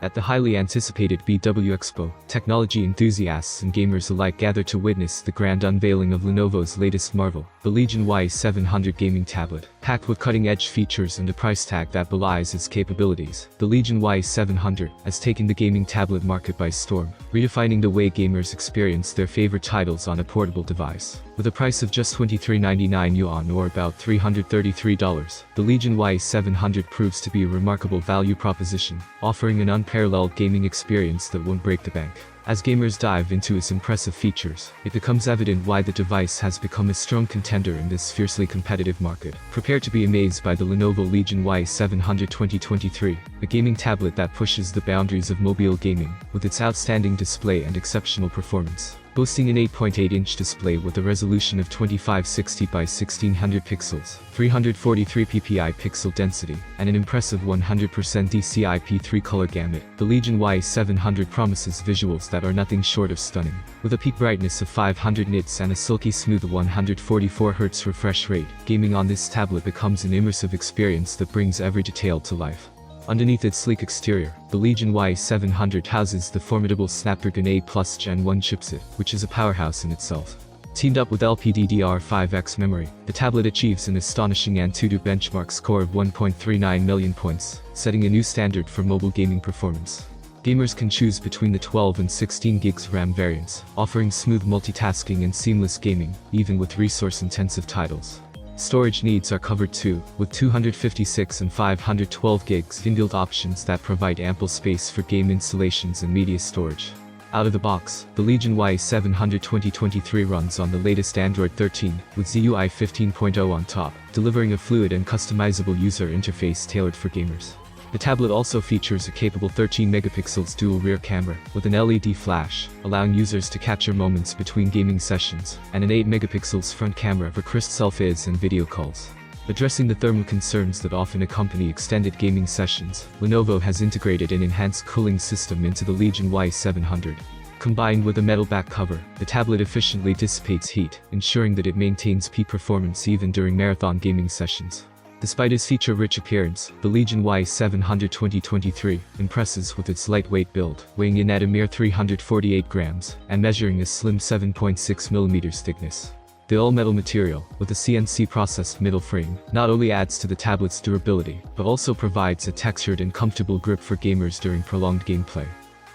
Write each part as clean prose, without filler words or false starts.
At the highly anticipated BW Expo, technology enthusiasts and gamers alike gathered to witness the grand unveiling of Lenovo's latest marvel, the Legion Y700 gaming tablet. Packed with cutting-edge features and a price tag that belies its capabilities, the Legion Y700 has taken the gaming tablet market by storm, redefining the way gamers experience their favorite titles on a portable device. With a price of just 23.99 yuan or about $333, the Legion Y700 proves to be a remarkable value proposition, offering an unparalleled gaming experience that won't break the bank. As gamers dive into its impressive features, it becomes evident why the device has become a strong contender in this fiercely competitive market. Prepare to be amazed by the Lenovo Legion Y700 2023, a gaming tablet that pushes the boundaries of mobile gaming, with its outstanding display and exceptional performance. Boasting an 8.8-inch display with a resolution of 2560 by 1600 pixels, 343 ppi pixel density, and an impressive 100% DCI-P3 color gamut, the Legion Y700 promises visuals that are nothing short of stunning. With a peak brightness of 500 nits and a silky smooth 144Hz refresh rate, gaming on this tablet becomes an immersive experience that brings every detail to life. Underneath its sleek exterior, the Legion Y700 houses the formidable Snapdragon 8 Plus Gen 1 chipset, which is a powerhouse in itself. Teamed up with LPDDR5X memory, the tablet achieves an astonishing Antutu benchmark score of 1.39 million points, setting a new standard for mobile gaming performance. Gamers can choose between the 12 and 16 GB RAM variants, offering smooth multitasking and seamless gaming, even with resource-intensive titles. Storage needs are covered too, with 256 and 512 GB inbuilt options that provide ample space for game installations and media storage. Out of the box, the Legion Y700 2023 runs on the latest Android 13, with ZUI 15.0 on top, delivering a fluid and customizable user interface tailored for gamers. The tablet also features a capable 13 megapixels dual rear camera, with an LED flash, allowing users to capture moments between gaming sessions, and an 8 megapixels front camera for crisp selfies and video calls. Addressing the thermal concerns that often accompany extended gaming sessions, Lenovo has integrated an enhanced cooling system into the Legion Y700. Combined with a metal back cover, the tablet efficiently dissipates heat, ensuring that it maintains peak performance even during marathon gaming sessions. Despite its feature-rich appearance, the Legion Y700 2023 impresses with its lightweight build, weighing in at a mere 348 grams, and measuring a slim 7.6 mm thickness. The all-metal material, with a CNC-processed middle frame, not only adds to the tablet's durability, but also provides a textured and comfortable grip for gamers during prolonged gameplay.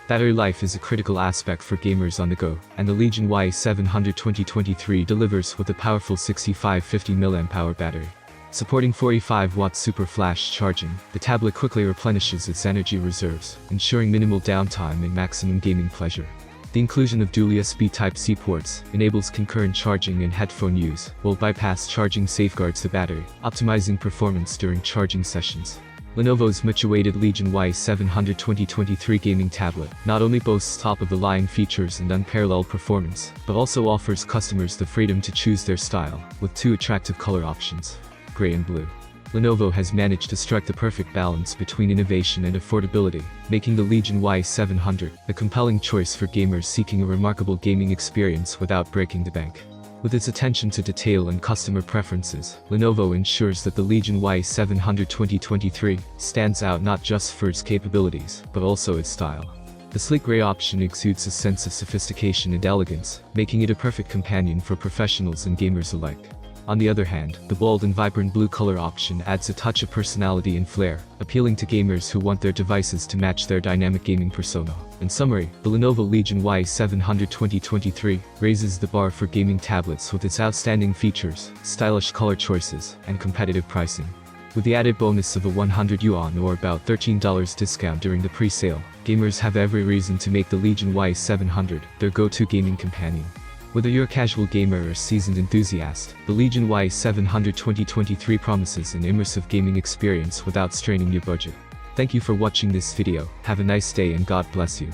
Battery life is a critical aspect for gamers on the go, and the Legion Y700 2023 delivers with a powerful 6550 mAh battery. Supporting 45-watt super flash charging, the tablet quickly replenishes its energy reserves, ensuring minimal downtime and maximum gaming pleasure. The inclusion of dual USB Type-C ports enables concurrent charging and headphone use, while bypass charging safeguards the battery, optimizing performance during charging sessions. Lenovo's much-awaited Legion Y700 2023 gaming tablet not only boasts top-of-the-line features and unparalleled performance, but also offers customers the freedom to choose their style, with two attractive color options: gray and blue. Lenovo has managed to strike the perfect balance between innovation and affordability, making the Legion Y700 a compelling choice for gamers seeking a remarkable gaming experience without breaking the bank. With its attention to detail and customer preferences, Lenovo ensures that the Legion Y700 2023 stands out not just for its capabilities, but also its style. The sleek gray option exudes a sense of sophistication and elegance, making it a perfect companion for professionals and gamers alike. On the other hand, the bold and vibrant blue color option adds a touch of personality and flair, appealing to gamers who want their devices to match their dynamic gaming persona. In summary, the Lenovo Legion Y700 2023 raises the bar for gaming tablets with its outstanding features, stylish color choices, and competitive pricing. With the added bonus of a 100 yuan or about $13 discount during the pre-sale, gamers have every reason to make the Legion Y700 their go-to gaming companion. Whether you're a casual gamer or a seasoned enthusiast, the Legion Y700 2023 promises an immersive gaming experience without straining your budget. Thank you for watching this video, have a nice day and God bless you.